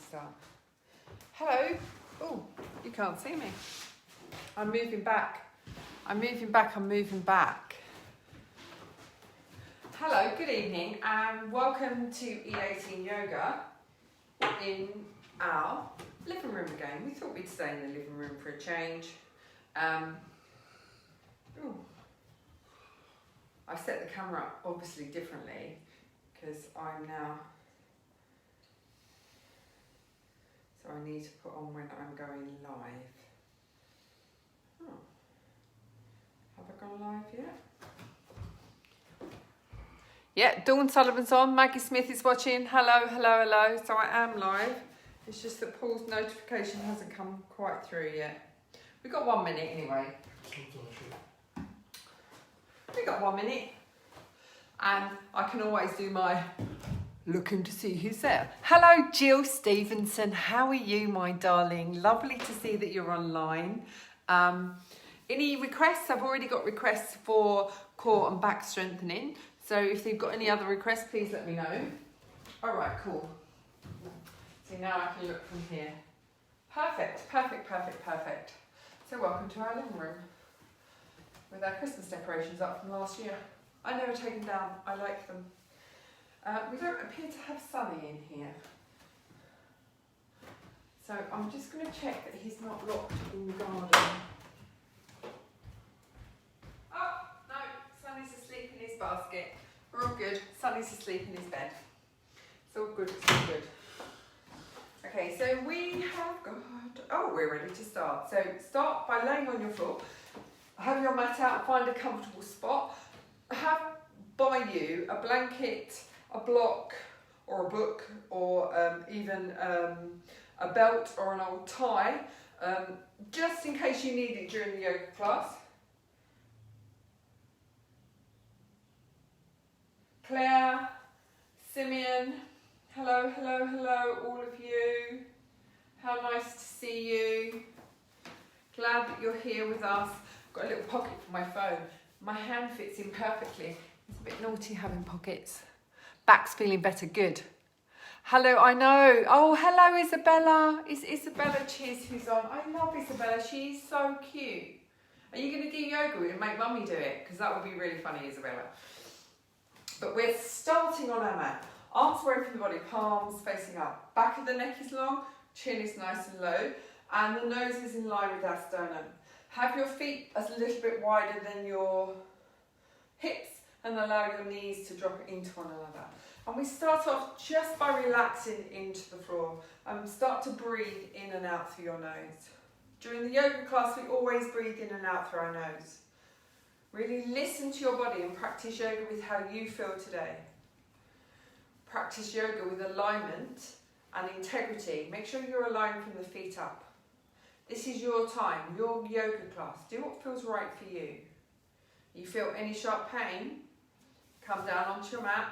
start. Hello. Oh, you can't see me. I'm moving back. I'm moving back. Hello, good evening, and welcome to E18 Yoga in our living room again. We thought we'd stay in the living room for a change. I set the camera up obviously differently because I'm now, so I need to put on when I'm going live. Oh, have I gone live yet? Yeah, Dawn Sullivan's on, Maggie Smith is watching. Hello. So I am live. It's just that Paul's notification hasn't come quite through yet. We've got 1 minute anyway. We've got 1 minute. And I can always do my looking to see who's there. Hello, Jill Stevenson. How are you, my darling? Lovely to see that you're online. Any requests? I've already got requests for core and back strengthening. So if they've got any other requests, please let me know. All right, cool. So now I can look from here. Perfect. So welcome to our living room with our Christmas decorations up from last year. I never take them down. I like them. We don't appear to have Sunny in here. So I'm just going to check that he's not locked in the garden. Oh, no, Sunny's asleep in his basket. We're all good. Sunny's asleep in his bed. It's all good, Okay, so we have got, we're ready to start. So start by laying on your floor. Have your mat out and find a comfortable spot. Have by you a blanket, a block, or a book, or even a belt or an old tie, just in case you need it during the yoga class. Claire, Simeon, hello, all of you. How nice to see you. Glad that you're here with us. Got a little pocket for my phone. My hand fits in perfectly. It's a bit naughty having pockets. Back's feeling better, good. Hello, I know. Oh, hello, Isabella. It's Isabella Chiz who's on. I love Isabella, she's so cute. Are you going to do yoga and make mummy do it? Because that would be really funny, Isabella. But we're starting on our mat. Arms away from the body, palms facing up. Back of the neck is long, chin is nice and low, and the nose is in line with our sternum. Have your feet a little bit wider than your hips and allow your knees to drop into one another. And we start off just by relaxing into the floor and start to breathe in and out through your nose. During the yoga class, we always breathe in and out through our nose. Really listen to your body and practice yoga with how you feel today. Practice yoga with alignment and integrity. Make sure you're aligned from the feet up. This is your time, your yoga class. Do what feels right for you. You feel any sharp pain, come down onto your mat,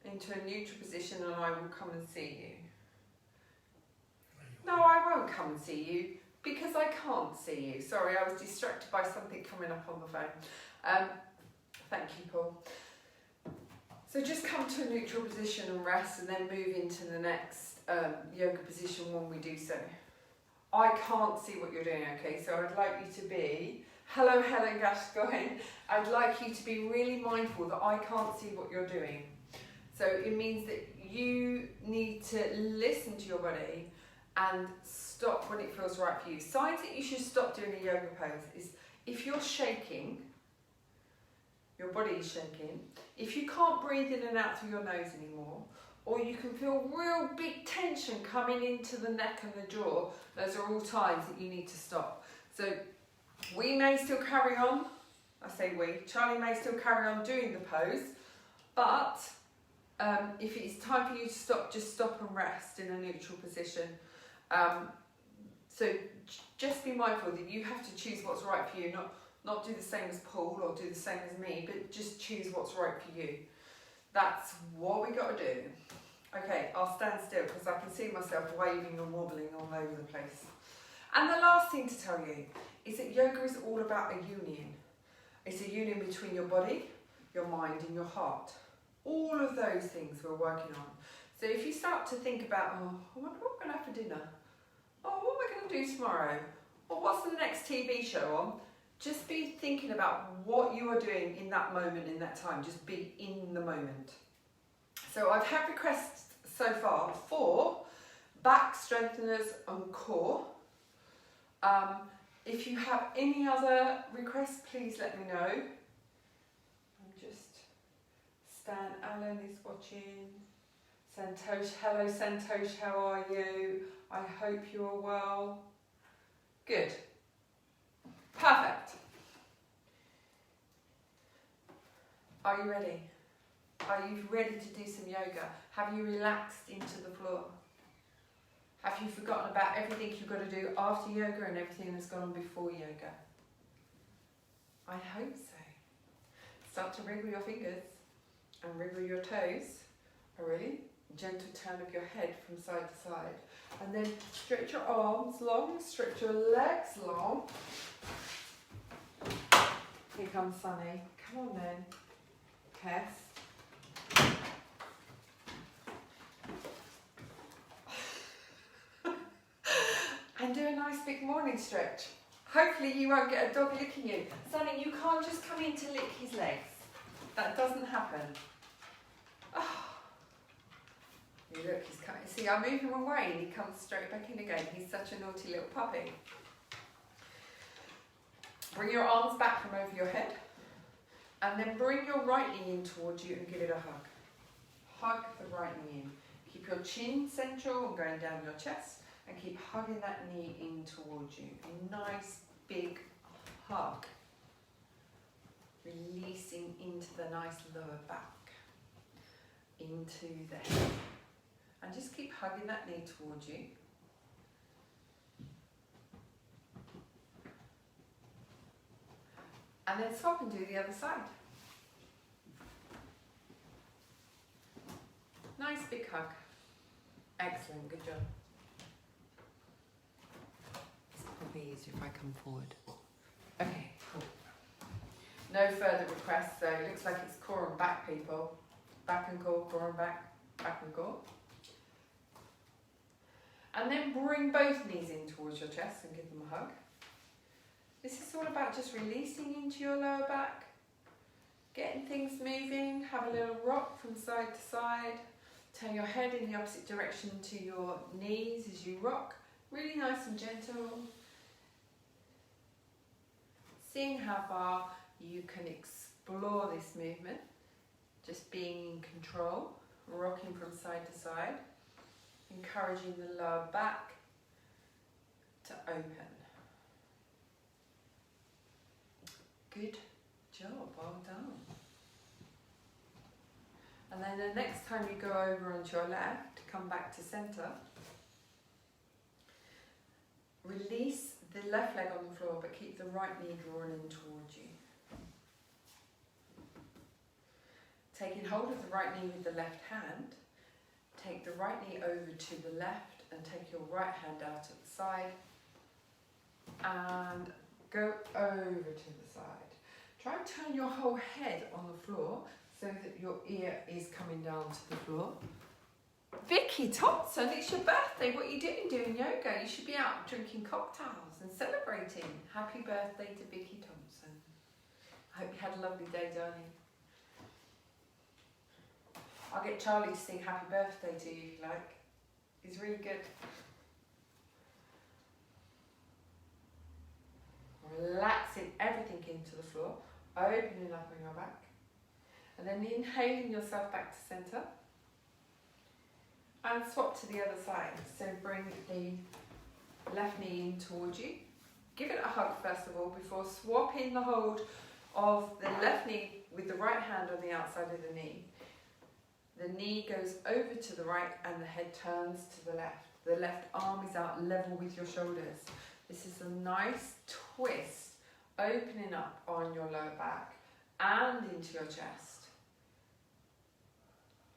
into a neutral position, and I will come and see you. No, I won't come and see you because I can't see you. Sorry, I was distracted by something coming up on the phone. Thank you, Paul. So just come to a neutral position and rest, and then move into the next yoga position when we do so. I can't see what you're doing, okay? So I'd like you to be, hello Helen Gascoigne, I'd like you to be really mindful that I can't see what you're doing. So it means that you need to listen to your body and stop when it feels right for you. Signs that you should stop doing a yoga pose is if you're shaking, your body is shaking, if you can't breathe in and out through your nose anymore, or you can feel real big tension coming into the neck and the jaw, those are all times that you need to stop. So we may still carry on, I say we, Charlie may still carry on doing the pose, but if it's time for you to stop, just stop and rest in a neutral position. So just be mindful that you have to choose what's right for you, not do the same as Paul or do the same as me, but just choose what's right for you. That's what we got to do. Okay, I'll stand still because I can see myself waving and wobbling all over the place. And the last thing to tell you is that yoga is all about a union. It's a union between your body, your mind and your heart. All of those things we're working on. So if you start to think about, oh, I wonder what I'm going to have for dinner. Oh, what am I going to do tomorrow? Or what's the next TV show on? Just be thinking about what you are doing in that moment, in that time. Just be in the moment. So I've had requests so far for back strengtheners and core. If you have any other requests, please let me know. I'm just, Stan Allen is watching. Santosh, hello Santosh, how are you? I hope you're well. Good. Perfect. Are you ready? Are you ready to do some yoga? Have you relaxed into the floor? Have you forgotten about everything you've got to do after yoga and everything that's gone on before yoga? I hope so. Start to wriggle your fingers and wriggle your toes. A really gentle turn of your head from side to side. And then stretch your arms long, stretch your legs long. Here comes Sunny. Come on then. Kes. And do a nice big morning stretch. Hopefully you won't get a dog licking you. Sunny, you can't just come in to lick his legs. That doesn't happen. Oh. You look, he's coming. See, I move him away and he comes straight back in again. He's such a naughty little puppy. Bring your arms back from over your head. And then bring your right knee in towards you and give it a hug. Hug the right knee in. Keep your chin central and going down your chest. And keep hugging that knee in towards you. A nice big hug. Releasing into the nice lower back. Into the head. And just keep hugging that knee towards you. And then swap and do the other side. Nice big hug. Excellent, good job. It's probably easier if I come forward. Okay, cool. No further requests, so it looks like it's core and back, people. Back and core and back and core. And then bring both knees in towards your chest and give them a hug. This is all about just releasing into your lower back, getting things moving, have a little rock from side to side, turn your head in the opposite direction to your knees as you rock, really nice and gentle. Seeing how far you can explore this movement, just being in control, rocking from side to side, encouraging the lower back to open. Good job, well done. And then the next time you go over onto your left, come back to centre, release the left leg on the floor but keep the right knee drawn in towards you. Taking hold of the right knee with the left hand, take the right knee over to the left and take your right hand out at the side and go over to the side. Try and turn your whole head on the floor so that your ear is coming down to the floor. Vicky Thompson, it's your birthday. What are you doing yoga? You should be out drinking cocktails and celebrating. Happy birthday to Vicky Thompson. I hope you had a lovely day, darling. I'll get Charlie to sing happy birthday to you if you like. He's really good. Relaxing everything into the floor, opening up on your back, and then inhaling yourself back to centre, and swap to the other side. So bring the left knee in towards you, give it a hug first of all before swapping the hold of the left knee with the right hand on the outside of the knee. The knee goes over to the right and the head turns to the left. The left arm is out level with your shoulders. This is a nice twist, opening up on your lower back and into your chest.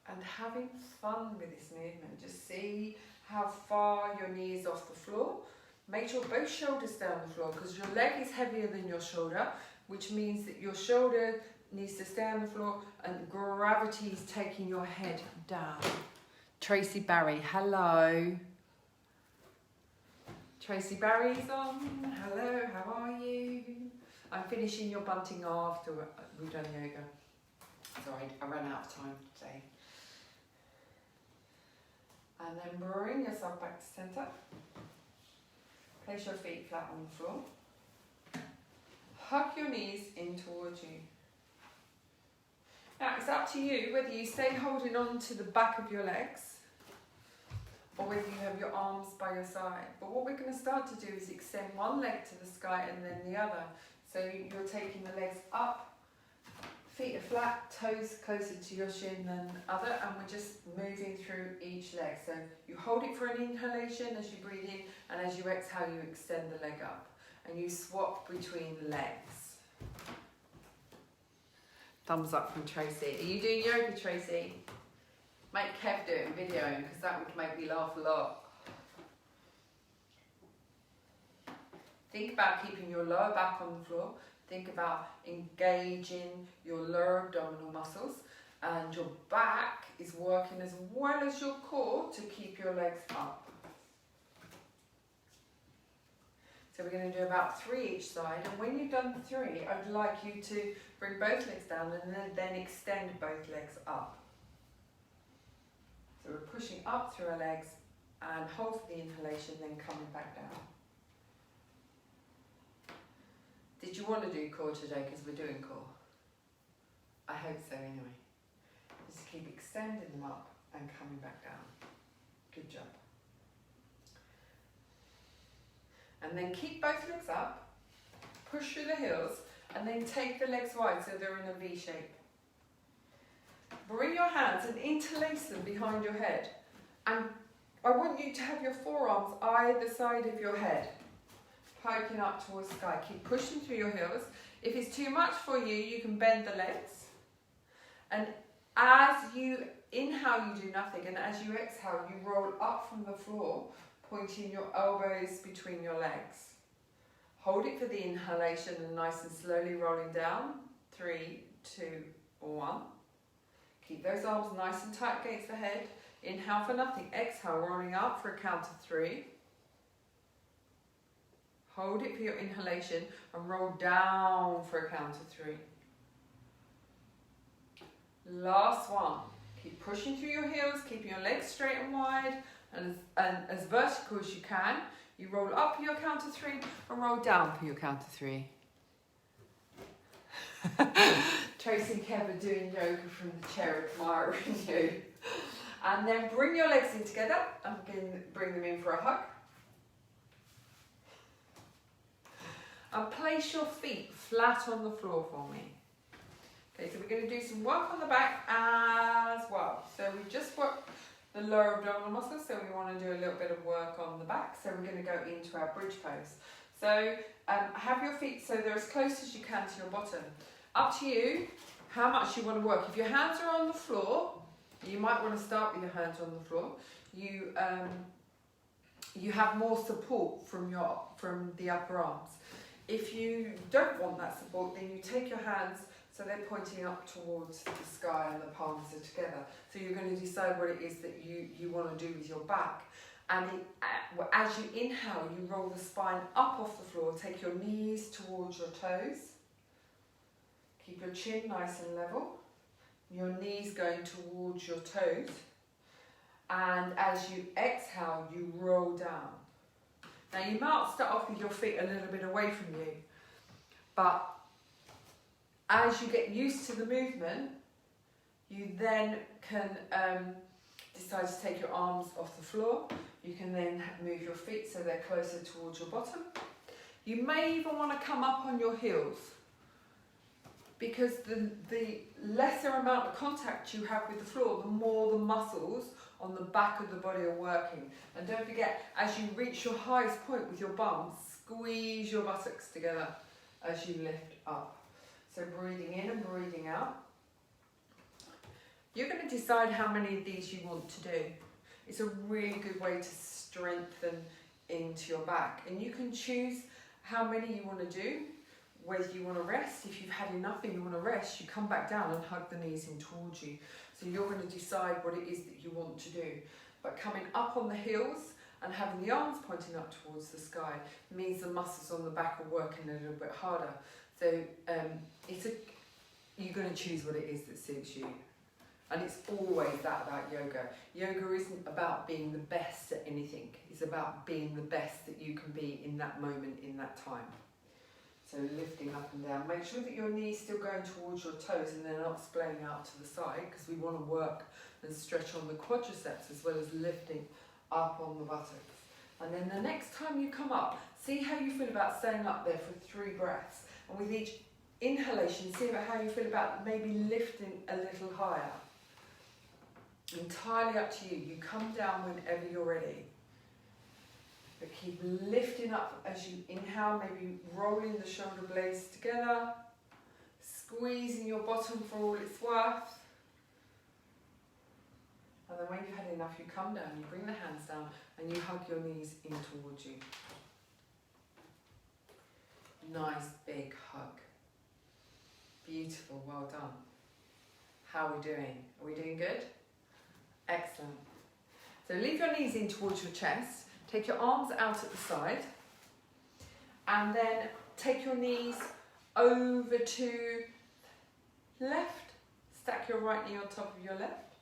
And having fun with this movement. Just see how far your knee is off the floor. Make sure both shoulders stay on the floor because your leg is heavier than your shoulder, which means that your shoulder needs to stay on the floor and gravity is taking your head down. Tracy Barry, hello. Tracy Barry's on. Hello, how are you? I'm finishing your bunting after we've done yoga. Sorry, I ran out of time today. And then bring yourself back to centre. Place your feet flat on the floor. Hug your knees in towards you. Now it's up to you whether you stay holding on to the back of your legs or whether you have your arms by your side. But what we're going to start to do is extend one leg to the sky and then the other. So you're taking the legs up, feet are flat, toes closer to your shin than other, and we're just moving through each leg. So you hold it for an inhalation as you breathe in, and as you exhale you extend the leg up. And you swap between the legs. Thumbs up from Tracy. Are you doing yoga, Tracy? Make Kev do it in video, because that would make me laugh a lot. Think about keeping your lower back on the floor. Think about engaging your lower abdominal muscles, and your back is working as well as your core to keep your legs up. So we're going to do about 3 each side, and when you've done 3, I'd like you to bring both legs down and then extend both legs up. So we're pushing up through our legs and hold for the inhalation, then coming back down. Did you want to do core today because we're doing core? I hope so anyway. Just keep extending them up and coming back down. Good job. And then keep both legs up, push through the heels, and then take the legs wide so they're in a V shape. Bring your hands and interlace them behind your head. And I want you to have your forearms either side of your head, poking up towards the sky. Keep pushing through your heels. If it's too much for you, you can bend the legs. And as you inhale, you do nothing. And as you exhale, you roll up from the floor, pointing your elbows between your legs. Hold it for the inhalation and nice and slowly rolling down. 3, 2, 1. Keep those arms nice and tight against the head. Inhale for nothing. Exhale, rolling up for a count of 3. Hold it for your inhalation and roll down for a count of 3. Last one. Keep pushing through your heels, keeping your legs straight and wide. And as vertical as you can, you roll up for your count of 3 and roll down for your count of 3. Tracy and Kev are doing yoga from the chair, admiring you. And then bring your legs in together and bring them in for a hug. And place your feet flat on the floor for me. Okay, so we're going to do some work on the back as well. So we just worked the lower abdominal muscles, so we want to do a little bit of work on the back. So we're going to go into our bridge pose. So have your feet so they're as close as you can to your bottom. Up to you how much you want to work. If your hands are on the floor, you might want to start with your hands on the floor. You have more support from the upper arms. If you don't want that support, then you take your hands so they're pointing up towards the sky and the palms are together. So you're going to decide what it is that you want to do with your back. And as you inhale, you roll the spine up off the floor. Take your knees towards your toes. Keep your chin nice and level. Your knees going towards your toes. And as you exhale, you roll down. Now you might start off with your feet a little bit away from you, but as you get used to the movement, you then can decide to take your arms off the floor. You can then move your feet so they're closer towards your bottom. You may even want to come up on your heels, because the lesser amount of contact you have with the floor, the more the muscles on the back of the body are working. And don't forget, as you reach your highest point with your bum, squeeze your buttocks together as you lift up. So breathing in and breathing out. You're going to decide how many of these you want to do. It's a really good way to strengthen into your back. And you can choose how many you want to do, whether you want to rest. If you've had enough and you want to rest, you come back down and hug the knees in towards you. So you're going to decide what it is that you want to do. But coming up on the heels and having the arms pointing up towards the sky means the muscles on the back are working a little bit harder. So you're going to choose what it is that suits you. And it's always that about yoga. Yoga isn't about being the best at anything. It's about being the best that you can be in that moment, in that time. So lifting up and down. Make sure that your knees still going towards your toes and they're not splaying out to the side, because we want to work and stretch on the quadriceps as well as lifting up on the buttocks. And then the next time you come up, see how you feel about staying up there for 3 breaths. And with each inhalation, see about how you feel about maybe lifting a little higher. Entirely up to you. You come down whenever you're ready. But keep lifting up as you inhale, maybe rolling the shoulder blades together, squeezing your bottom for all it's worth. And then when you've had enough, you come down, you bring the hands down, and you hug your knees in towards you. Nice big hug. Beautiful, well done. How are we doing? Are we doing good? Excellent. So leave your knees in towards your chest. Take your arms out at the side. And then take your knees over to left. Stack your right knee on top of your left.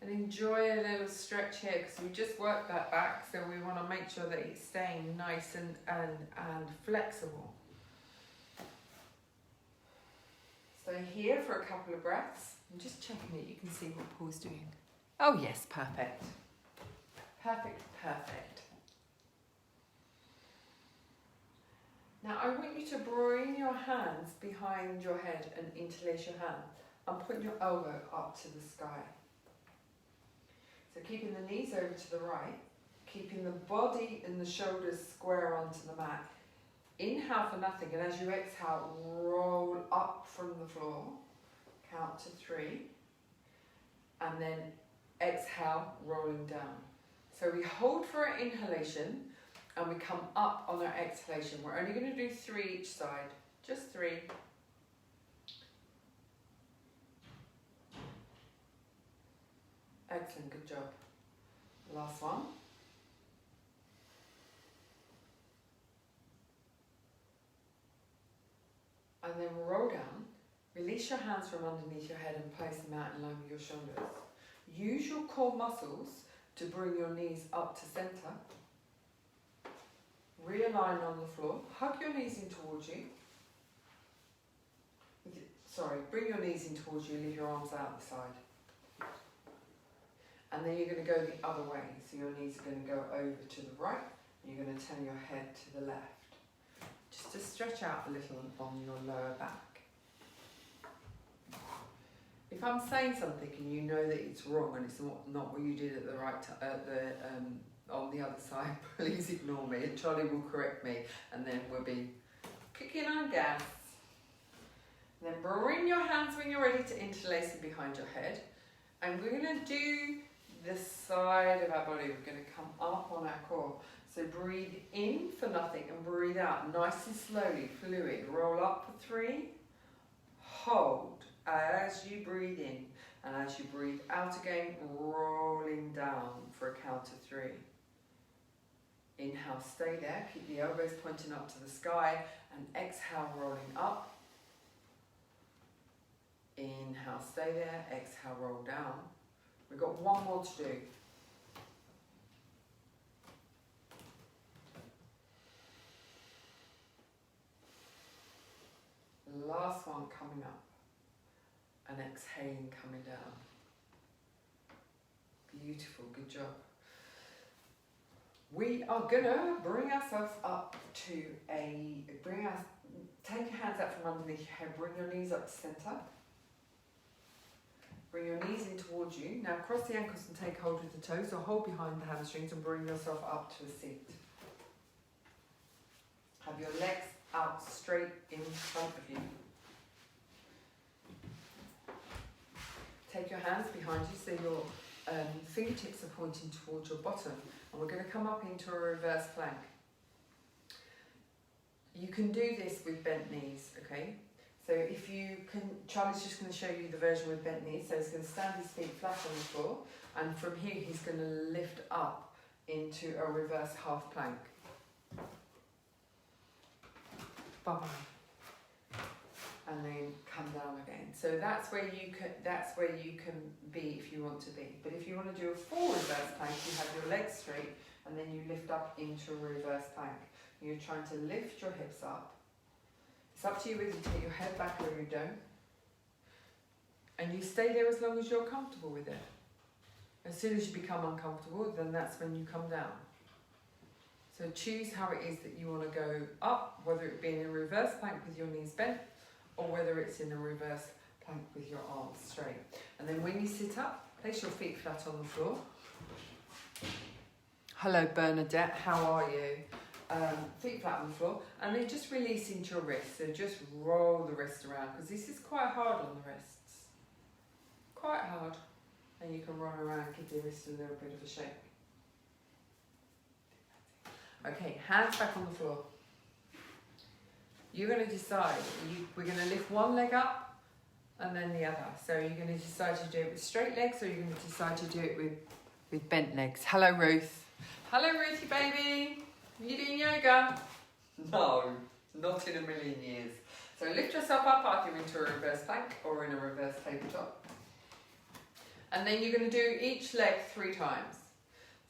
And enjoy a little stretch here, because we just worked that back, so we want to make sure that it's staying nice and flexible. Stay here for a couple of breaths. I'm just checking that you can see what Paul's doing. Oh yes, perfect. Perfect, perfect. Now I want you to bring your hands behind your head and interlace your hand and put your elbow up to the sky. So keeping the knees over to the right, keeping the body and the shoulders square onto the mat. Inhale for nothing, and as you exhale, roll up from the floor. Count to 3. And then exhale, rolling down. So we hold for our inhalation, and we come up on our exhalation. We're only going to do 3 each side. Just 3. Excellent, good job. Last one. And then roll down. Release your hands from underneath your head and place them out in line with your shoulders. Use your core muscles to bring your knees up to center. Realign on the floor. Hug your knees in towards you. Bring your knees in towards you, leave your arms out the side. And then you're going to go the other way. So your knees are going to go over to the right, and you're going to turn your head to the left. Just to stretch out a little on your lower back. If I'm saying something and you know that it's wrong and it's not what you did at the right on the other side, please ignore me, and Charlie will correct me, and then we'll be kicking on gas. Then bring your hands when you're ready to interlace them behind your head, and we're going to do the side of our body. We're going to come up on our core. So breathe in for nothing and breathe out nice and slowly, fluid. Roll up for 3, hold as you breathe in, and as you breathe out again, rolling down for a count of 3. Inhale, stay there, keep the elbows pointing up to the sky, and exhale, rolling up. Inhale, stay there, exhale, roll down. We've got one more to do. Last one coming up, and exhaling, coming down. Beautiful, good job. We are gonna bring ourselves up to take your hands out from underneath your head, bring your knees up to center. Bring your knees in towards you. Now cross the ankles and take hold of the toes, or hold behind the hamstrings and bring yourself up to a seat. Have your legs out straight in front of you. Take your hands behind you so your fingertips are pointing towards your bottom, and we're going to come up into a reverse plank. You can do this with bent knees, okay? So if you can, Charlie's just going to show you the version with bent knees. So he's going to stand his feet flat on the floor, and from here he's going to lift up into a reverse half plank. Bye. And then come down again. So that's where you can be if you want to be. But if you want to do a full reverse plank, you have your legs straight and then you lift up into a reverse plank. You're trying to lift your hips up. It's up to you whether you take your head back or you don't. And you stay there as long as you're comfortable with it. As soon as you become uncomfortable, then that's when you come down. So choose how it is that you want to go up, whether it be in a reverse plank with your knees bent, or whether it's in a reverse plank with your arms straight. And then when you sit up, place your feet flat on the floor. Hello Bernadette, how are you? Feet flat on the floor, and then just release into your wrists. So just roll the wrist around, because this is quite hard on the wrists. Quite hard. And you can roll around, give the wrist a little bit of a shake. Okay, hands back on the floor. You're going to decide, we're going to lift one leg up and then the other. So you're going to decide to do it with straight legs, or you're going to decide to do it with bent legs. Hello Ruth. Hello Ruthie baby. Are you doing yoga? No, not in a million years. So lift yourself up either into a reverse plank or in a reverse tabletop. And then you're going to do each leg 3 times.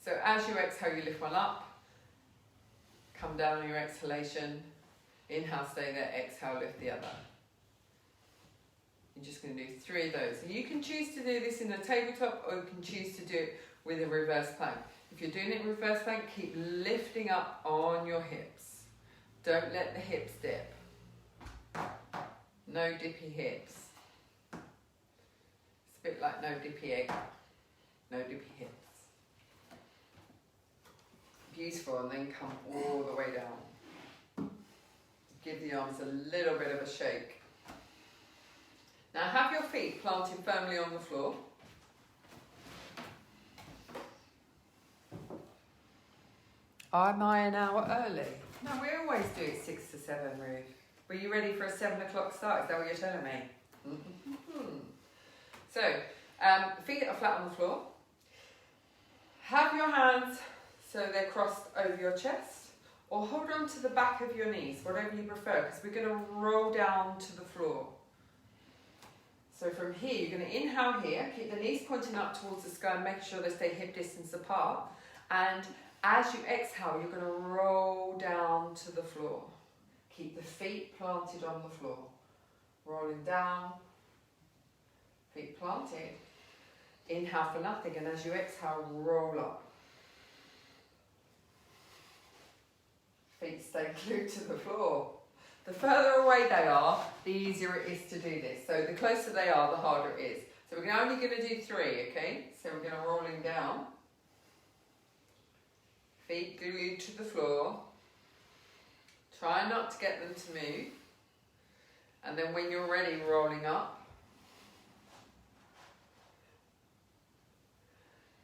So as you exhale, you lift one up, come down on your exhalation, inhale, stay there, exhale, lift the other. You're just going to do 3 of those. And you can choose to do this in a tabletop, or you can choose to do it with a reverse plank. If you're doing it in reverse plank, keep lifting up on your hips. Don't let the hips dip. No dippy hips. It's a bit like no dippy egg. No dippy hips. Beautiful, and then come all the way down. Give the arms a little bit of a shake. Now have your feet planted firmly on the floor. Am I an hour early? No, we always do it 6 to 7, Ruth. Were you ready for a 7 o'clock start? Is that what you're telling me? So, feet are flat on the floor. Have your hands so they're crossed over your chest, or hold on to the back of your knees, whatever you prefer, because we're going to roll down to the floor. So from here, you're going to inhale here, keep the knees pointing up towards the sky and make sure they stay hip distance apart. And as you exhale, you're going to roll down to the floor. Keep the feet planted on the floor. Rolling down, feet planted. Inhale for nothing, and as you exhale, roll up. Feet stay glued to the floor. The further away they are, the easier it is to do this. So the closer they are, the harder it is. So we're only going to do 3, okay? So we're going to rolling down. Feet glued to the floor. Try not to get them to move. And then when you're ready, rolling up.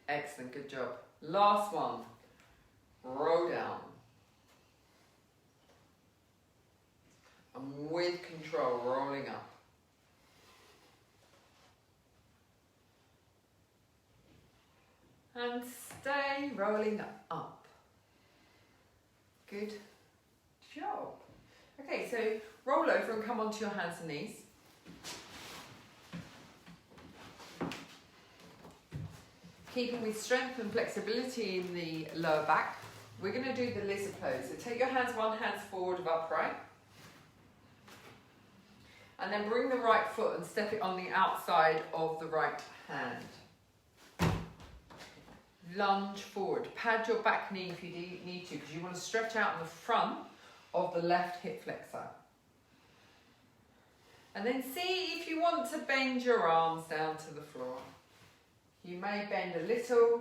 Excellent, good job. Last one. Roll down. And with control, rolling up. And stay rolling up. Good job. Okay, so roll over and come onto your hands and knees. Keeping with strength and flexibility in the lower back, we're going to do the lizard pose. So take your hands, one hand forward of upright. And then bring the right foot and step it on the outside of the right hand. Lunge forward. Pad your back knee if you need to, because you want to stretch out in the front of the left hip flexor. And then see if you want to bend your arms down to the floor. You may bend a little,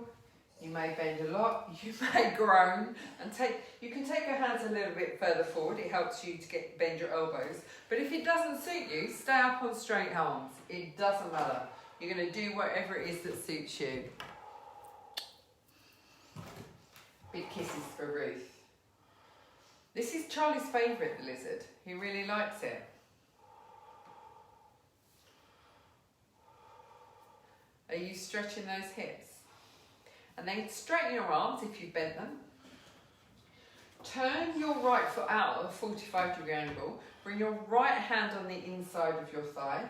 you may bend a lot, you may groan, and you can take your hands a little bit further forward. It helps you to bend your elbows. But if it doesn't suit you, stay up on straight arms. It doesn't matter. You're going to do whatever it is that suits you. Big kisses for Ruth. This is Charlie's favourite, the lizard. He really likes it. Are you stretching those hips? And then straighten your arms if you bent them. Turn your right foot out at a 45-degree angle. Bring your right hand on the inside of your thigh.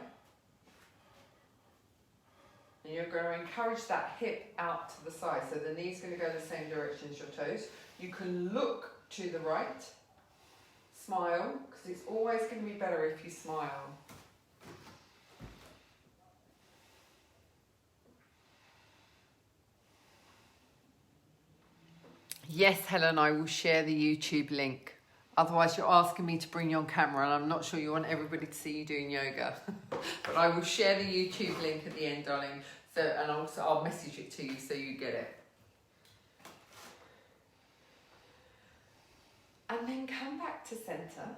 And you're going to encourage that hip out to the side. So the knee's going to go the same direction as your toes. You can look to the right. Smile, because it's always going to be better if you smile. Yes, Helen, I will share the YouTube link. Otherwise, you're asking me to bring you on camera, and I'm not sure you want everybody to see you doing yoga. But I will share the YouTube link at the end, darling. So, and also I'll message it to you so you get it. And then come back to centre.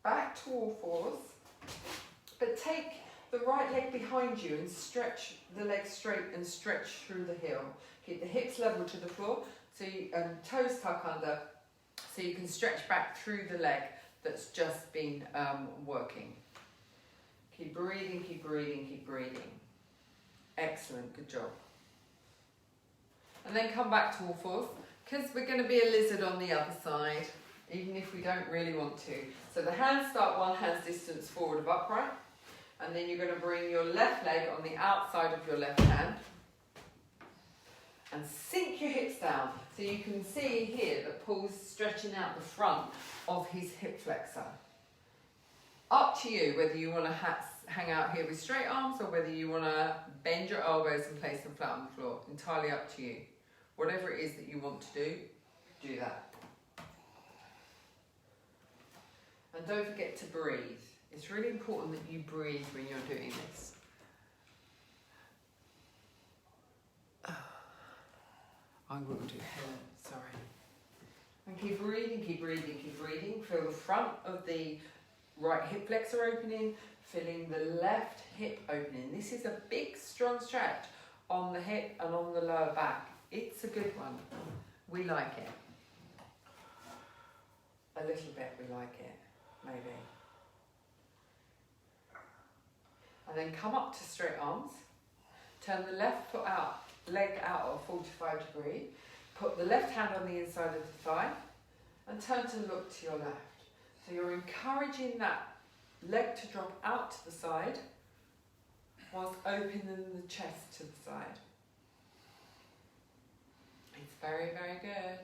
Back to all fours. But take the right leg behind you and stretch the leg straight and stretch through the heel. Keep the hips level to the floor, so you, toes tuck under, so you can stretch back through the leg that's just been working. Keep breathing, keep breathing, keep breathing. Excellent, good job. And then come back to all fours, because we're going to be a lizard on the other side, even if we don't really want to. So the hands start 1 hand's distance forward of upright, and then you're going to bring your left leg on the outside of your left hand, and sink your hips down. So you can see here that Paul's stretching out the front of his hip flexor. Up to you whether you want to hang out here with straight arms or whether you want to bend your elbows and place them flat on the floor. Entirely up to you. Whatever it is that you want to do, do that. And don't forget to breathe. It's really important that you breathe when you're doing this. I will do, Helen, sorry. And keep breathing, keep breathing, keep breathing. Feel the front of the right hip flexor opening, feeling the left hip opening. This is a big, strong stretch on the hip and on the lower back. It's a good one. We like it. A little bit we like it, maybe. And then come up to straight arms. Turn the left foot out. Leg out at a 45 degree, put the left hand on the inside of the thigh and turn to look to your left. So you're encouraging that leg to drop out to the side whilst opening the chest to the side. It's very, very good.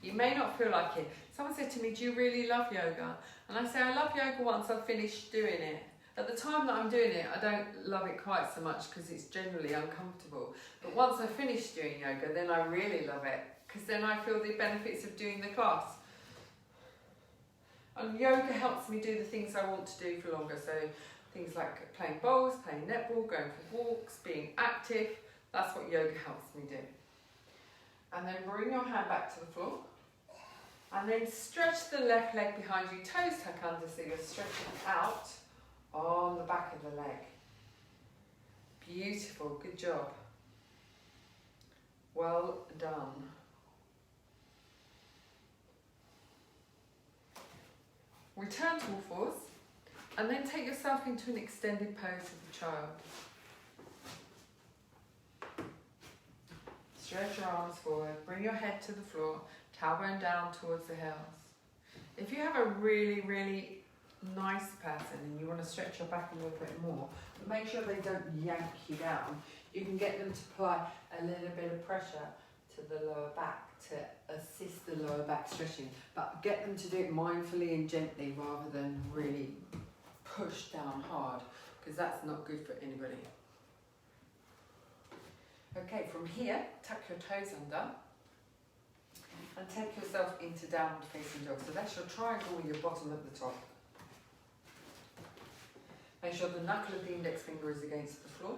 You may not feel like it. Someone said to me, do you really love yoga? And I say, I love yoga once I've finished doing it. At the time that I'm doing it, I don't love it quite so much because it's generally uncomfortable. But once I finish doing yoga, then I really love it because then I feel the benefits of doing the class. And yoga helps me do the things I want to do for longer. So things like playing bowls, playing netball, going for walks, being active. That's what yoga helps me do. And then bring your hand back to the floor. And then stretch the left leg behind you, toes tuck under so you're stretching out on the back of the leg. Beautiful, good job. Well done. Return to all fours and then take yourself into an extended pose of the child. Stretch your arms forward, bring your head to the floor, tailbone down towards the heels. If you have a really, really nice person and you want to stretch your back a little bit more, but make sure they don't yank you down, you can get them to apply a little bit of pressure to the lower back to assist the lower back stretching, but get them to do it mindfully and gently rather than really push down hard, because that's not good for anybody. Okay, from here, tuck your toes under and take yourself into downward facing dog. So that's your triangle with your bottom at the top. Make sure the knuckle of the index finger is against the floor.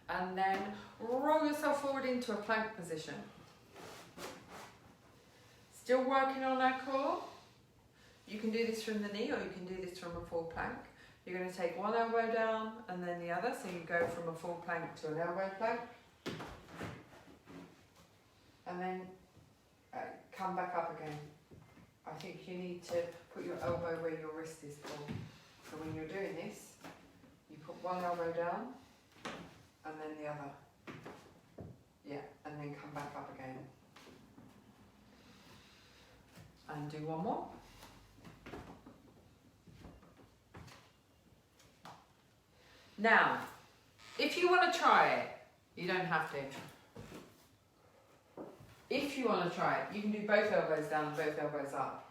And then roll yourself forward into a plank position. Still working on our core. You can do this from the knee or you can do this from a full plank. You're going to take one elbow down and then the other, so you go from a full plank to an elbow plank. And then come back up again. I think you need to put your elbow where your wrist is, Paul. So when you're doing this, you put one elbow down and then the other. Yeah, and then come back up again. And do one more. Now, if you want to try it, you don't have to. If you want to try it, you can do both elbows down and both elbows up.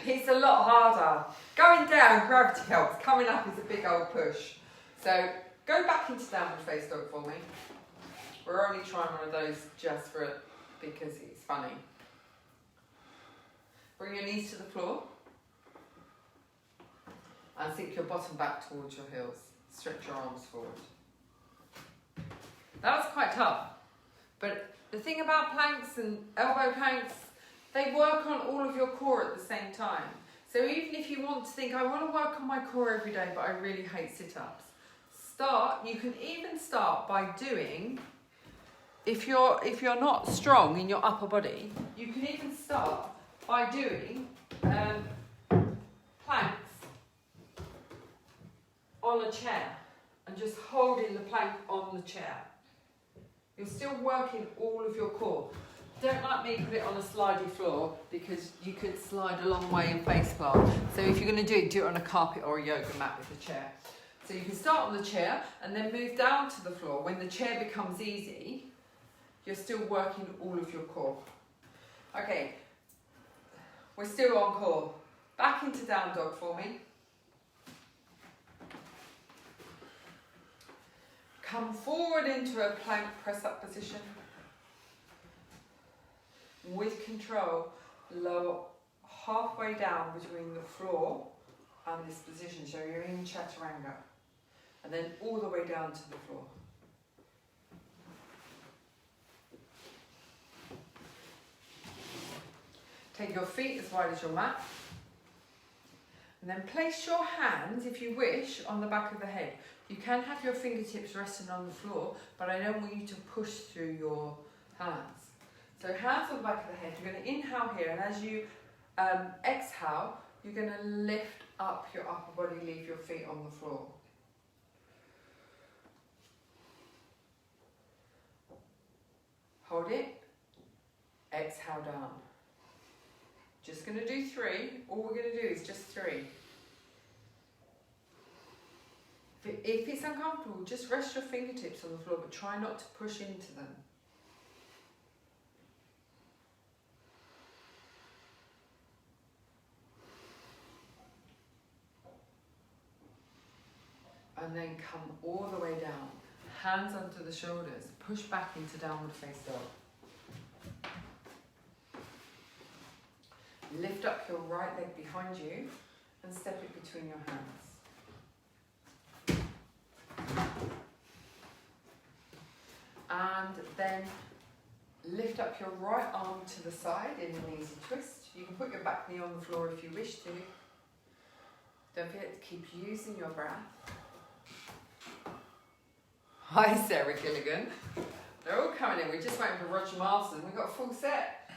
It's a lot harder. Going down, gravity helps. Coming up is a big old push. So go back into downward face dog for me. We're only trying one of those just for it because it's funny. Bring your knees to the floor and sink your bottom back towards your heels. Stretch your arms forward. That was quite tough. But the thing about planks and elbow planks, they work on all of your core at the same time. So even if you want to think, I want to work on my core every day, but I really hate sit-ups. You can even start by doing, if you're not strong in your upper body, you can even start by doing planks on a chair and just holding the plank on the chair. You're still working all of your core. Don't like me put it on a slidey floor because you could slide a long way in face plant. So if you're going to do it on a carpet or a yoga mat with a chair. So you can start on the chair and then move down to the floor. When the chair becomes easy, you're still working all of your core. Okay, we're still on core. Back into down dog for me. Come forward into a plank press up position. With control, lower halfway down between the floor and this position, so you're in chaturanga, and then all the way down to the floor. Take your feet as wide as your mat, and then place your hands, if you wish, on the back of the head. You can have your fingertips resting on the floor, but I don't want you to push through your hands. So hands on the back of the head, you're going to inhale here, and as you exhale, you're going to lift up your upper body, leave your feet on the floor. Hold it, exhale down. Just going to do 3, all we're going to do is just 3. If it's uncomfortable, just rest your fingertips on the floor, but try not to push into them. And then come all the way down. Hands onto the shoulders. Push back into downward face dog. Lift up your right leg behind you and step it between your hands. And then lift up your right arm to the side in an easy twist. You can put your back knee on the floor if you wish to. Don't forget to keep using your breath. Hi Sarah Gilligan. They're all coming in. We're just waiting for Roger Marsden. We've got a full set.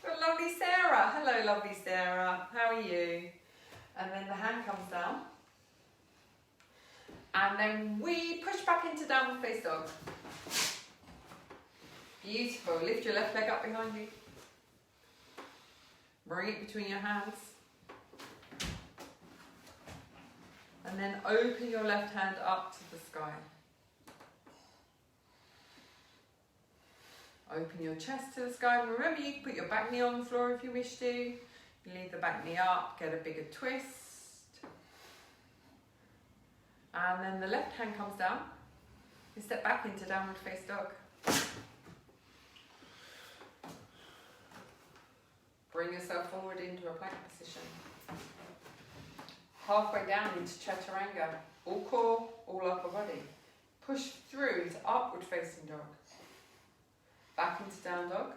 We've got lovely Sarah. Hello lovely Sarah. How are you? And then the hand comes down. And then we push back into downward face dog. Beautiful. Lift your left leg up behind you. Bring it between your hands. And then open your left hand up to the sky. Open your chest to the sky. Remember, you can put your back knee on the floor if you wish to. You leave the back knee up, get a bigger twist. And then the left hand comes down. You step back into downward face dog. Bring yourself forward into a plank position. Halfway down into chaturanga. All core, all upper body. Push through to upward facing dog. Back into down dog.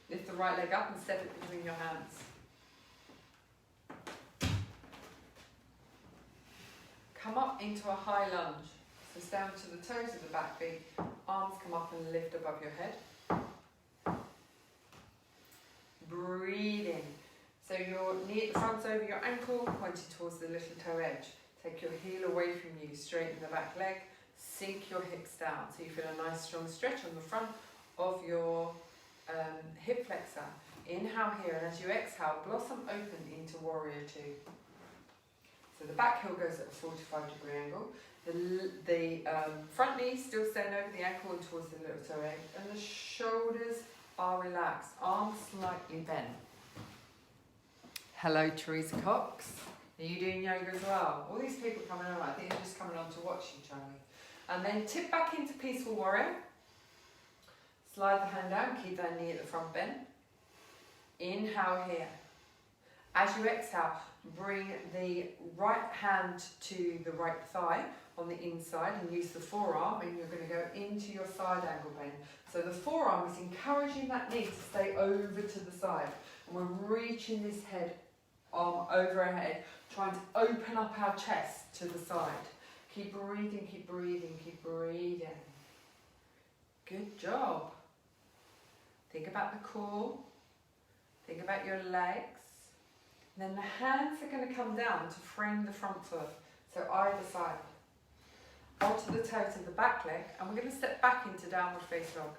Lift the right leg up and step it between your hands. Come up into a high lunge. So stand to the toes of the back feet, arms come up and lift above your head. Breathe in. So your knee at the front's over your ankle, pointing towards the little toe edge. Take your heel away from you, straighten the back leg, sink your hips down. So you feel a nice strong stretch on the front of your hip flexor. Inhale here, and as you exhale, blossom open into warrior two. So the back heel goes at a 45-degree angle. The front knee still staying over the ankle and towards the little toe edge, and the shoulders are relaxed, arms slightly bent. Hello, Teresa Cox. Are you doing yoga as well? All these people coming on, I think they're just coming on to watch you, Charlie. And then tip back into peaceful warrior. Slide the hand down, keep that knee at the front bent. Inhale here. As you exhale, bring the right hand to the right thigh on the inside and use the forearm, and you're going to go into your side angle bend. So the forearm is encouraging that knee to stay over to the side. And we're reaching this head arm over our head, trying to open up our chest to the side. Keep breathing, keep breathing, keep breathing. Good job. Think about the core. Think about your legs. And then the hands are going to come down to frame the front foot. So either side. Onto the toes of the back leg. And we're going to step back into downward face dog.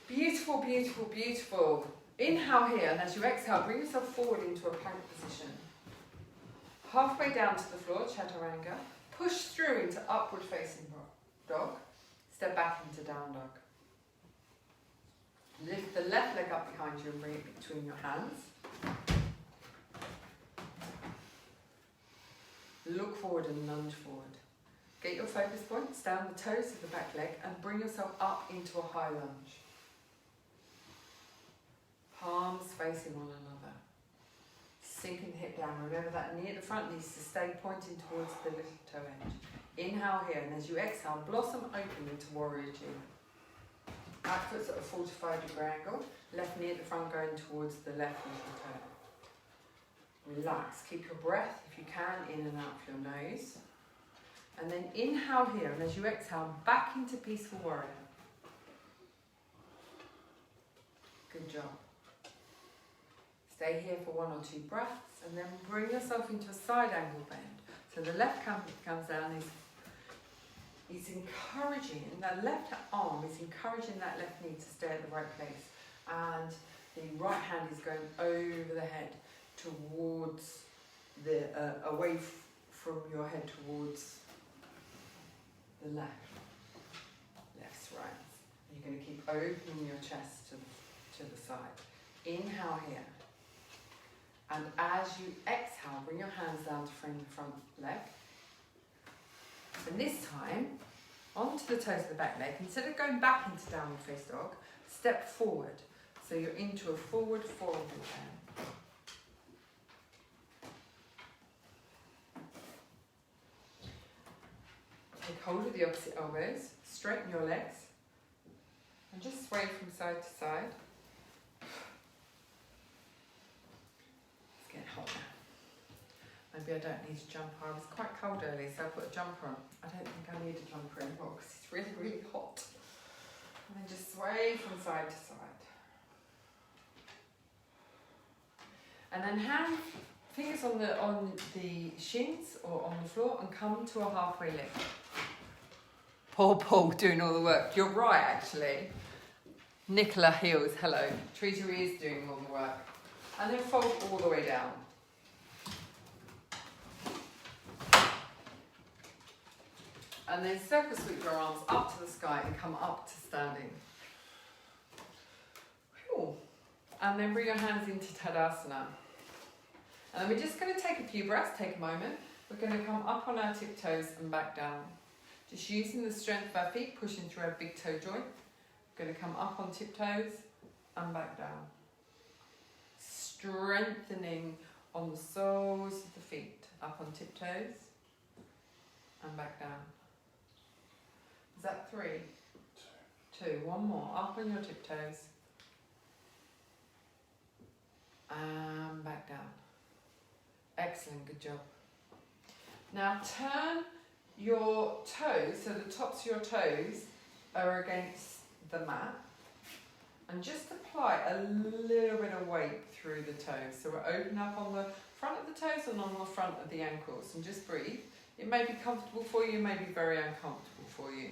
Beautiful, beautiful, beautiful. Inhale here, and as you exhale, bring yourself forward into a plank position. Halfway down to the floor, chaturanga. Push through into upward facing dog. Step back into down dog. Lift the left leg up behind you and bring it between your hands. Look forward and lunge forward. Get your focus points down the toes of the back leg and bring yourself up into a high lunge. Palms facing one another. Sinking the hip down. Remember that knee at the front needs to stay pointing towards the little toe edge. Inhale here, and as you exhale, blossom open into warrior two. Back foot's at a 45-degree angle. Left knee at the front going towards the left little toe. Relax. Keep your breath, if you can, in and out of your nose. And then inhale here, and as you exhale, back into peaceful warrior. Good job. Stay here for 1 or 2 breaths, and then bring yourself into a side angle bend. So the left hand comes down, is encouraging, and that left arm is encouraging that left knee to stay at the right place. And the right hand is going over the head towards the, away from your head towards the left. Left's right. You're going to keep opening your chest to the side. Inhale here. And as you exhale, bring your hands down to frame the front leg. And this time, onto the toes of the back leg. Instead of going back into downward face dog, step forward. So you're into a forward fold bend. Take hold of the opposite elbows, straighten your legs, and just sway from side to side. It's getting hot now. Maybe I don't need to jump. I was quite cold earlier, so I put a jumper on. I don't think I need a jumper anymore because it's really, really hot. And then just sway from side to side. And then fingers on the shins or on the floor and come to a halfway lift. Poor Paul doing all the work. You're right, actually. Nicola Heels, hello. Teresa is doing all the work. And then fold all the way down. And then circle sweep your arms up to the sky and come up to standing. Whew. And then bring your hands into Tadasana. And then we're just going to take a few breaths, take a moment. We're going to come up on our tiptoes and back down. Just using the strength of our feet, pushing through our big toe joint. We're going to come up on tiptoes and back down. Strengthening on the soles of the feet. Up on tiptoes and back down. Is that 3? 2. One more. Up on your tiptoes and back down. Excellent, good job. Now turn your toes, so the tops of your toes are against the mat, and just apply a little bit of weight through the toes. So we're open up on the front of the toes and on the front of the ankles, and just breathe. It may be comfortable for you, it may be very uncomfortable for you.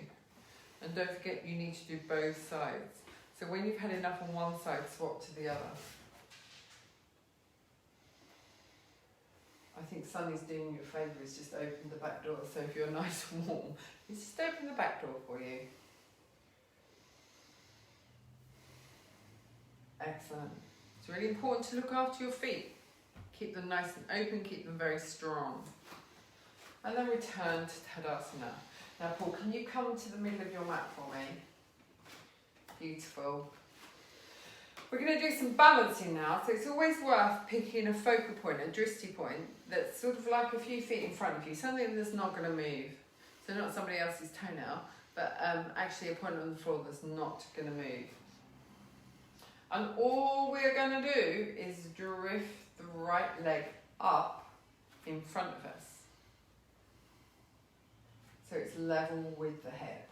And don't forget, you need to do both sides. So when you've had enough on one side, swap to the other. I think Sunny's doing you a favour, is just open the back door, so if you're nice and warm, it's just open the back door for you. Excellent. It's really important to look after your feet. Keep them nice and open, keep them very strong. And then return to Tadasana. Now Paul, can you come to the middle of your mat for me? Beautiful. We're going to do some balancing now, so it's always worth picking a focal point, a drishti point, that's sort of like a few feet in front of you, something that's not going to move. So not somebody else's toenail, but actually a point on the floor that's not going to move. And all we're going to do is drift the right leg up in front of us. So it's level with the hip.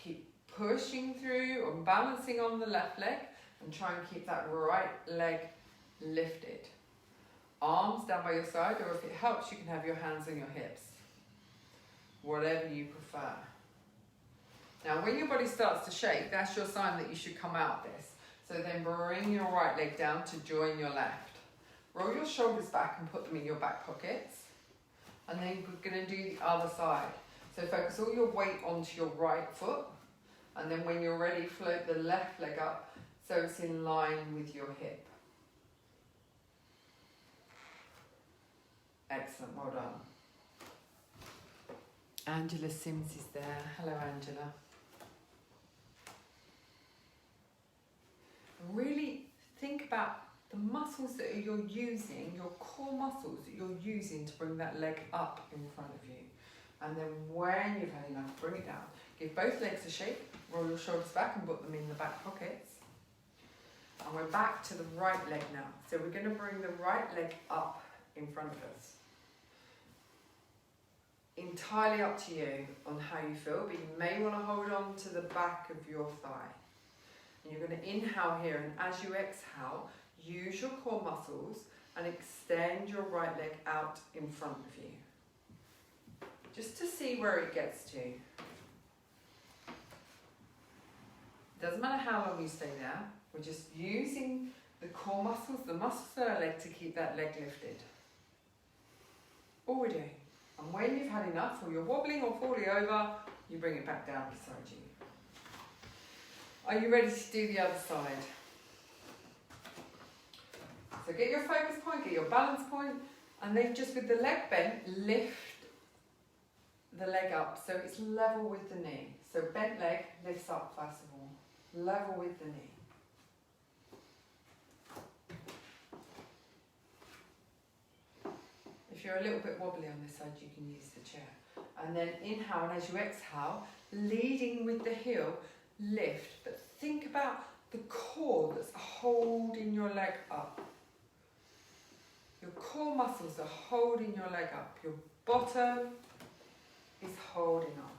Keep pushing through and balancing on the left leg and try and keep that right leg lifted. Arms down by your side, or if it helps, you can have your hands on your hips. Whatever you prefer. Now when your body starts to shake, that's your sign that you should come out of this. So then bring your right leg down to join your left. Roll your shoulders back and put them in your back pockets. And then we're going to do the other side. So focus all your weight onto your right foot. And then when you're ready, float the left leg up so it's in line with your hip. Excellent, well done. Angela Sims is there. Hello, Angela. Really think about the muscles that you're using, your core muscles that you're using to bring that leg up in front of you. And then when you've had enough, bring it down. Give both legs a shake, roll your shoulders back and put them in the back pockets. And we're back to the right leg now. So we're going to bring the right leg up in front of us. Entirely up to you on how you feel, but you may want to hold on to the back of your thigh. And you're going to inhale here, and as you exhale, use your core muscles and extend your right leg out in front of you. Just to see where it gets to. Doesn't matter how long you stay there, we're just using the core muscles, the muscles of our leg to keep that leg lifted. All we're doing. And when you've had enough, or you're wobbling or falling over, you bring it back down beside you. Are you ready to do the other side? So get your focus point, get your balance point, and then just with the leg bent, lift the leg up so it's level with the knee. So bent leg lifts up first of all, level with the knee. If you're a little bit wobbly on this side, you can use the chair. And then inhale, and as you exhale, leading with the heel, lift. But think about the core that's holding your leg up. Your core muscles are holding your leg up. Your bottom is holding up.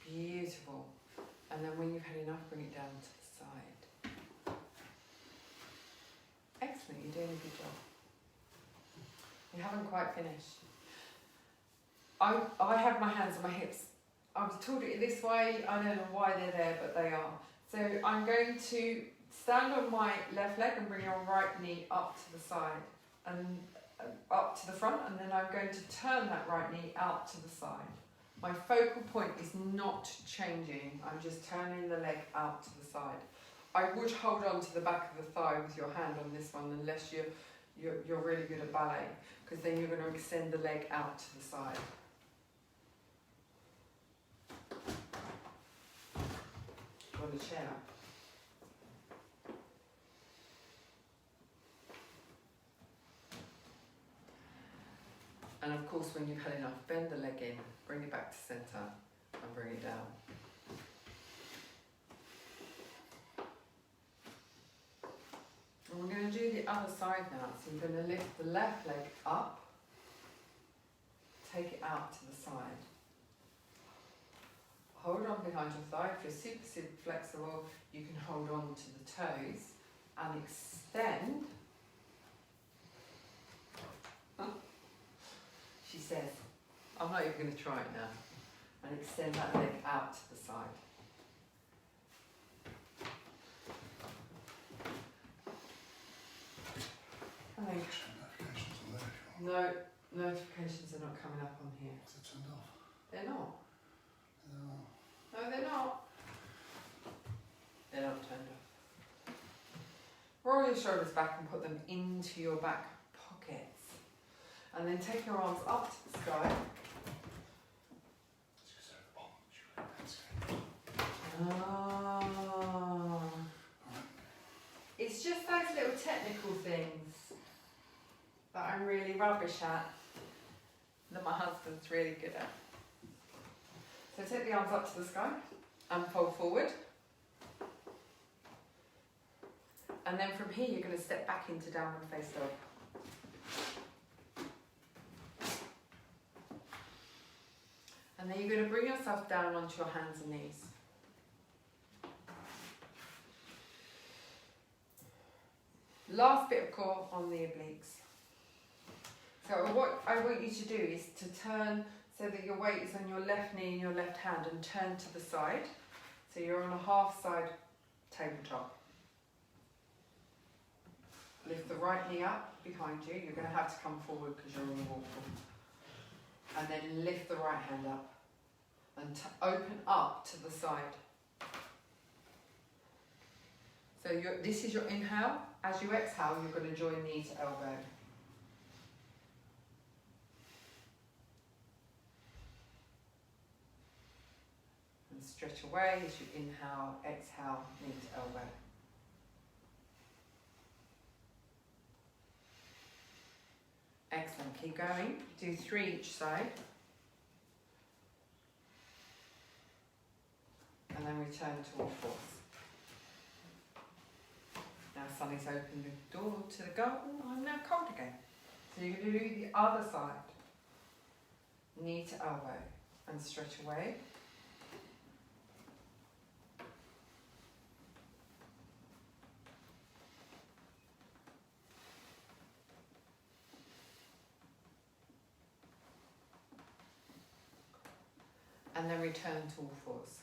Beautiful. And then when you've had enough, bring it down to the side. Excellent, you're doing a good job. You haven't quite finished. I have my hands on my hips. I was taught it this way, I don't know why they're there, but they are. So I'm going to stand on my left leg and bring your right knee up to the side and up to the front, and then I'm going to turn that right knee out to the side. My focal point is not changing, I'm just turning the leg out to the side. I would hold on to the back of the thigh with your hand on this one unless you're really good at ballet, because then you're going to extend the leg out to the side. On the chair. And of course, when you've had enough, bend the leg in, bring it back to centre and bring it down. And we're going to do the other side now. So you're going to lift the left leg up, take it out to the side. Hold on behind your thigh. If you're super, super flexible, you can hold on to the toes and extend. She says, I'm not even going to try it now. And extend that leg out to the side. And then, no, notifications are not coming up on here. Is it turned off? They're not. No. No, they're not. They're not turned off. Roll your shoulders back and put them into your back pockets. And then take your arms up to the sky. Oh. It's just those little technical things that I'm really rubbish at, that my husband's really good at. So take the arms up to the sky and fold forward. And then from here you're going to step back into downward face dog. And then you're going to bring yourself down onto your hands and knees. Last bit of core on the obliques. So what I want you to do is to turn so that your weight is on your left knee and your left hand and turn to the side. So you're on a half side tabletop. Lift the right knee up behind you. You're going to have to come forward because you're on the wall. And then lift the right hand up and open up to the side. So this is your inhale. As you exhale, you're going to join knee to elbow. And stretch away as you inhale, exhale, knee to elbow. Excellent, keep going. Do 3 each side. And then return to all fours. Now Sunny's opened the door to the garden. I'm now cold again. So you're going to do the other side. Knee to elbow and stretch away. And then return to all fours.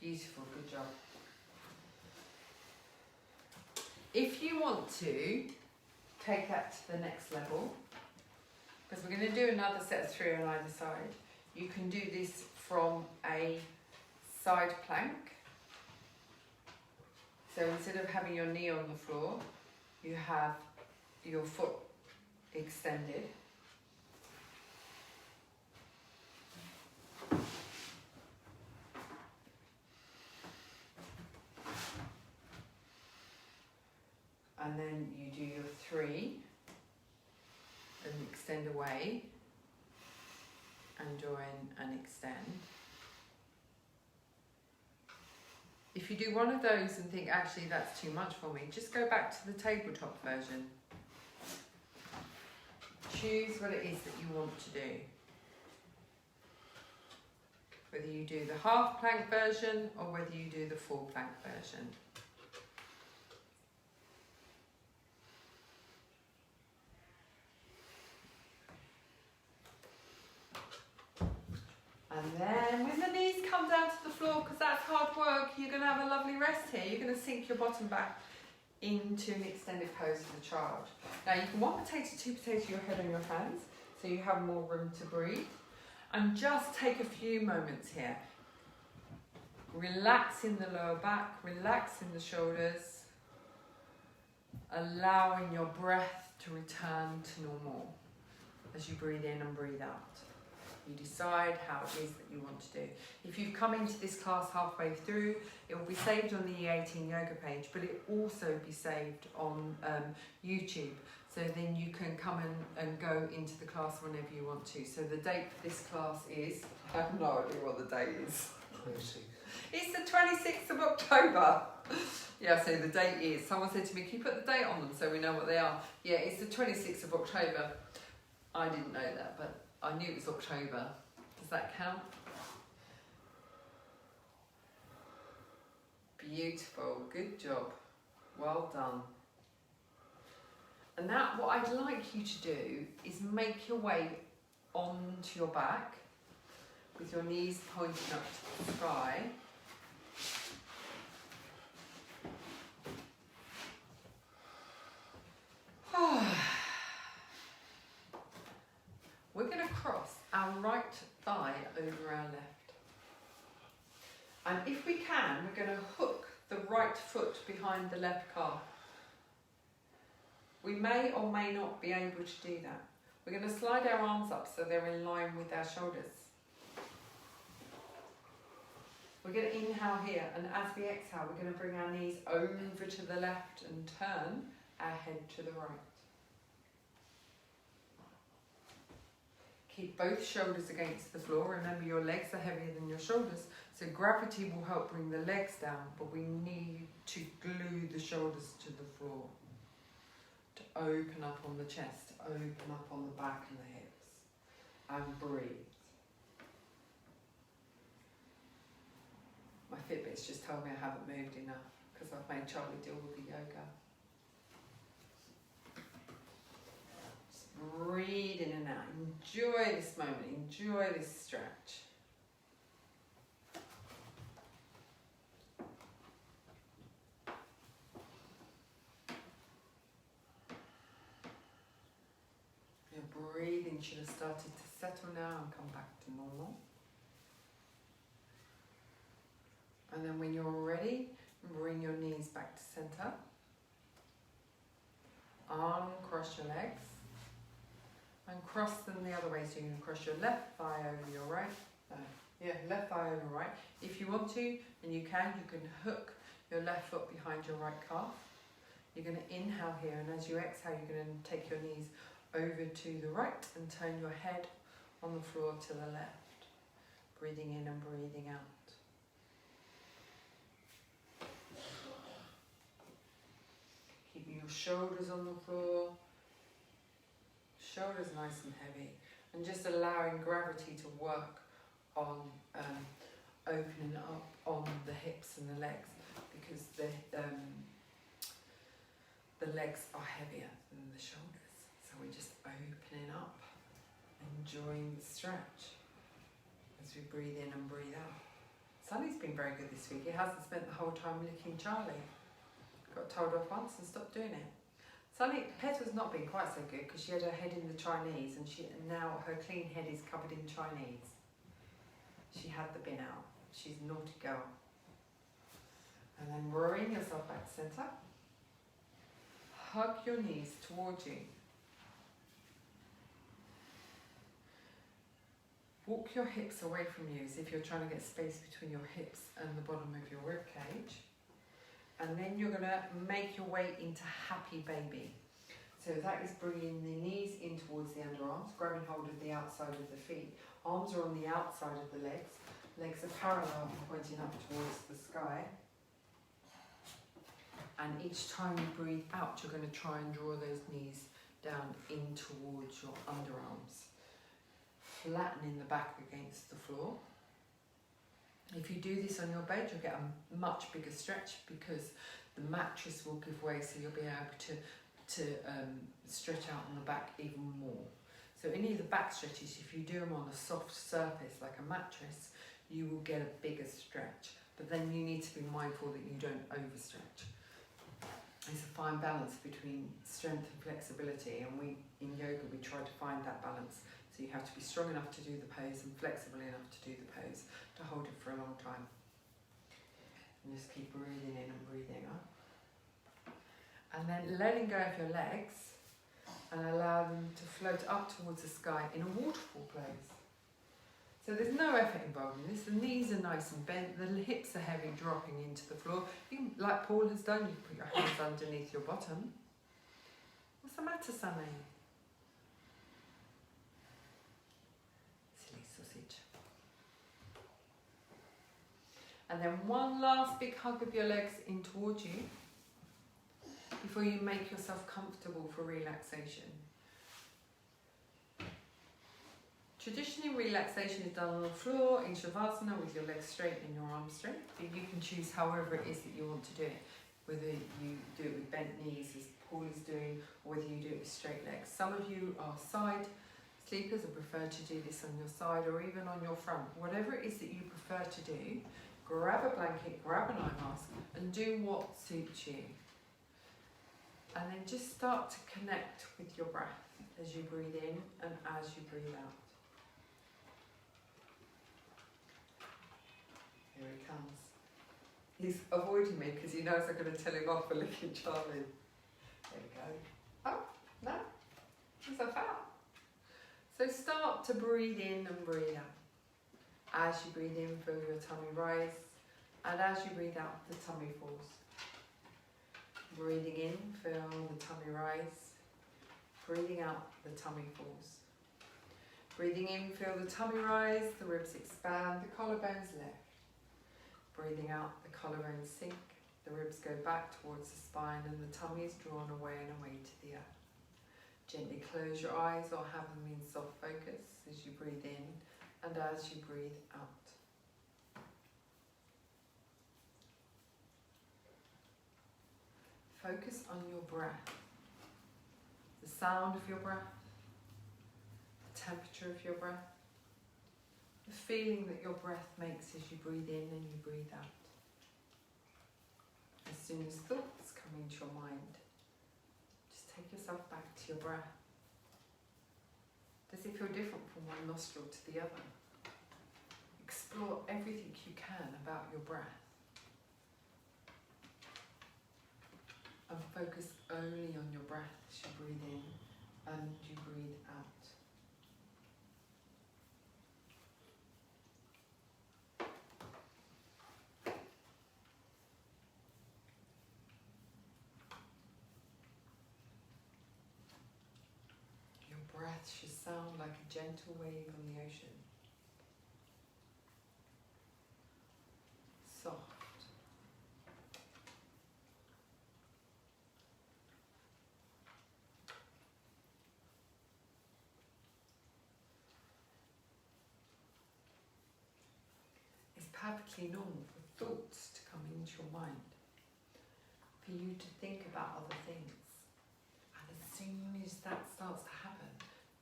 Beautiful, good job. If you want to take that to the next level, because we're going to do another set of 3 on either side, you can do this from a side plank. So instead of having your knee on the floor, you have your foot extended. And then you do your 3 and extend away and join and extend. If you do one of those and think actually that's too much for me, just go back to the tabletop version. Choose what it is that you want to do. Whether you do the half plank version or whether you do the full plank version. And then when the knees come down to the floor, because that's hard work, you're going to have a lovely rest here. You're going to sink your bottom back into an extended pose for the child. Now you can 1 potato, 2 potato your head on your hands, so you have more room to breathe. And just take a few moments here. Relaxing the lower back, relaxing the shoulders, allowing your breath to return to normal as you breathe in and breathe out. You decide how it is that you want to do. If you've come into this class halfway through, it will be saved on the E18 yoga page, but it will also be saved on YouTube. So then you can come and go into the class whenever you want to. So the date for this class is, I have no idea what the date is. 26. It's the 26th of October. Yeah, so the date is, someone said to me, can you put the date on them so we know what they are? Yeah, it's the 26th of October. I didn't know that, but I knew it was October. Does that count? Beautiful, good job. Well done. And now what I'd like you to do is make your way onto your back with your knees pointing up to the sky. We're going to cross our right thigh over our left. And if we can, we're going to hook the right foot behind the left calf. We may or may not be able to do that. We're going to slide our arms up so they're in line with our shoulders. We're going to inhale here, and as we exhale, we're going to bring our knees over to the left and turn our head to the right. Keep both shoulders against the floor. Remember, your legs are heavier than your shoulders, so gravity will help bring the legs down, but we need to glue the shoulders to the floor. To open up on the chest, open up on the back and the hips, and breathe. My Fitbit's just told me I haven't moved enough because I've made Charlie do all the yoga. Just breathe in and out. Enjoy this moment, enjoy this stretch. Your breathing should have started to settle now and come back to normal. And then when you're ready, bring your knees back to center. Uncross your legs. And cross them the other way. So you're going to cross your left thigh over your right. Left thigh over right. If you want to, and you can hook your left foot behind your right calf. You're going to inhale here, and as you exhale, you're going to take your knees over to the right and turn your head on the floor to the left. Breathing in and breathing out. Keeping your shoulders on the floor, shoulders nice and heavy, and just allowing gravity to work on opening up on the hips and the legs, because the legs are heavier than the shoulders. So we're just opening up, enjoying the stretch as we breathe in and breathe out. Sunny's been very good this week. It hasn't spent the whole time licking Charlie. Got told off once and stopped doing it. Sunny, Petal's not been quite so good because she had her head in the Chinese, and now her clean head is covered in Chinese. She had the bin out. She's a naughty girl. And then rowing yourself back to centre. Hug your knees towards you. Walk your hips away from you as if you're trying to get space between your hips and the bottom of your rib cage. And then you're going to make your way into happy baby. So that is bringing the knees in towards the underarms, grabbing hold of the outside of the feet. Arms are on the outside of the legs. Legs are parallel and pointing up towards the sky. And each time you breathe out, you're going to try and draw those knees down in towards your underarms. Flattening the back against the floor. If you do this on your bed, you'll get a much bigger stretch because the mattress will give way, so you'll be able to stretch out on the back even more. So any of the back stretches, if you do them on a soft surface like a mattress, you will get a bigger stretch. But then you need to be mindful that you don't overstretch. It's a fine balance between strength and flexibility, and in yoga we try to find that balance. So you have to be strong enough to do the pose and flexible enough to do the pose to hold it for a long time. And just keep breathing in and breathing up. And then letting go of your legs and allow them to float up towards the sky in a waterfall pose. So there's no effort involved in this. The knees are nice and bent, the hips are heavy, dropping into the floor. You can, like Paul has done, you can put your hands underneath your bottom. What's the matter, Sunny? Silly sausage. And then one last big hug of your legs in towards you before you make yourself comfortable for relaxation. Traditionally, relaxation is done on the floor in Shavasana with your legs straight and your arms straight. But you can choose however it is that you want to do it. Whether you do it with bent knees, as Paul is doing, or whether you do it with straight legs. Some of you are side sleepers and prefer to do this on your side or even on your front. Whatever it is that you prefer to do, grab a blanket, grab an eye mask, and do what suits you. And then just start to connect with your breath as you breathe in and as you breathe out. Here he comes. He's avoiding me because he knows I'm going to tell him off for licking Charlie. There we go. Oh, no. He's a foul. So start to breathe in and breathe out. As you breathe in, feel your tummy rise. And as you breathe out, the tummy falls. Breathing in, feel the tummy rise. Breathing out, the tummy falls. Breathing in, feel the tummy rise, the ribs expand, the collarbones lift. Breathing out, the collarbones sink, the ribs go back towards the spine and the tummy is drawn away and away to the earth. Gently close your eyes or have them in soft focus as you breathe in and as you breathe out. Focus on your breath, the sound of your breath, the temperature of your breath, the feeling that your breath makes as you breathe in and you breathe out. As soon as thoughts come into your mind, just take yourself back to your breath. Does it feel different from one nostril to the other? Explore everything you can about your breath. And focus only on your breath as you breathe in and you breathe out. Your breath should sound like a gentle wave on the ocean. Soft. Perfectly normal for thoughts to come into your mind, for you to think about other things. And as soon as that starts to happen,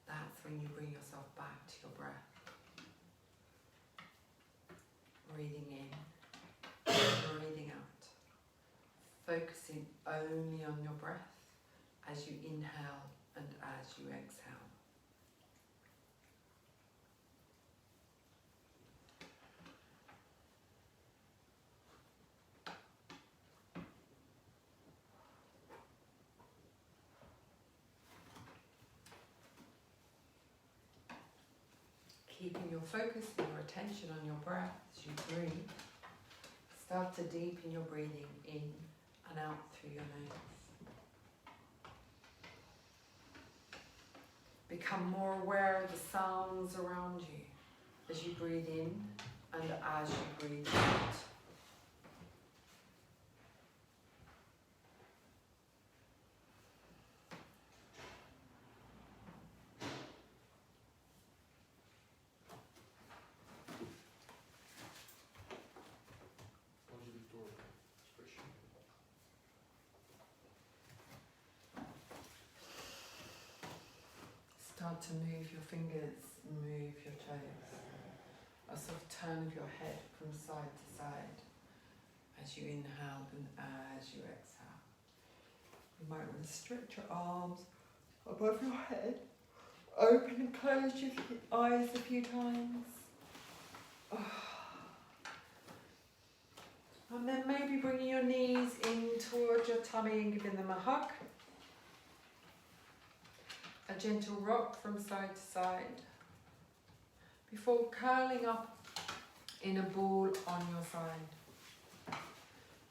that's when you bring yourself back to your breath. Breathing in, breathing out. Focusing only on your breath as you inhale and as you exhale. Keeping your focus and your attention on your breath as you breathe. Start to deepen your breathing in and out through your nose. Become more aware of the sounds around you as you breathe in and as you breathe out. Start to move your fingers, move your toes. A soft turn of your head from side to side as you inhale and as you exhale. You might want to stretch your arms above your head. Open and close your eyes a few times. And then maybe bringing your knees in towards your tummy and giving them a hug. A gentle rock from side to side before curling up in a ball on your side.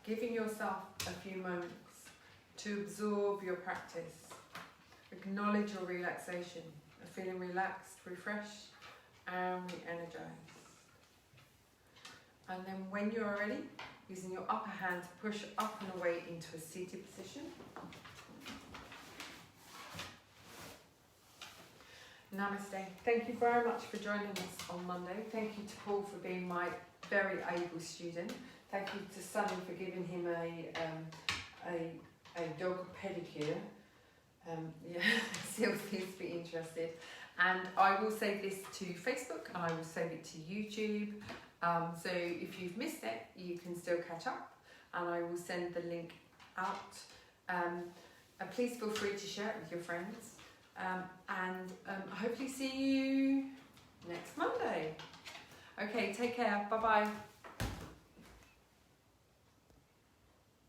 Giving yourself a few moments to absorb your practice. Acknowledge your relaxation, feeling relaxed, refreshed and re-energized. And then when you're ready, using your upper hand to push up and away into a seated position. Namaste. Thank you very much for joining us on Monday. Thank you to Paul for being my very able student. Thank you to Sunny for giving him a dog pedicure. Yeah, Seal seems to be interested. And I will save this to Facebook and I will save it to YouTube. So if you've missed it, you can still catch up, and I will send the link out. And please feel free to share it with your friends. And hopefully see you next Monday. Okay, take care. Bye bye.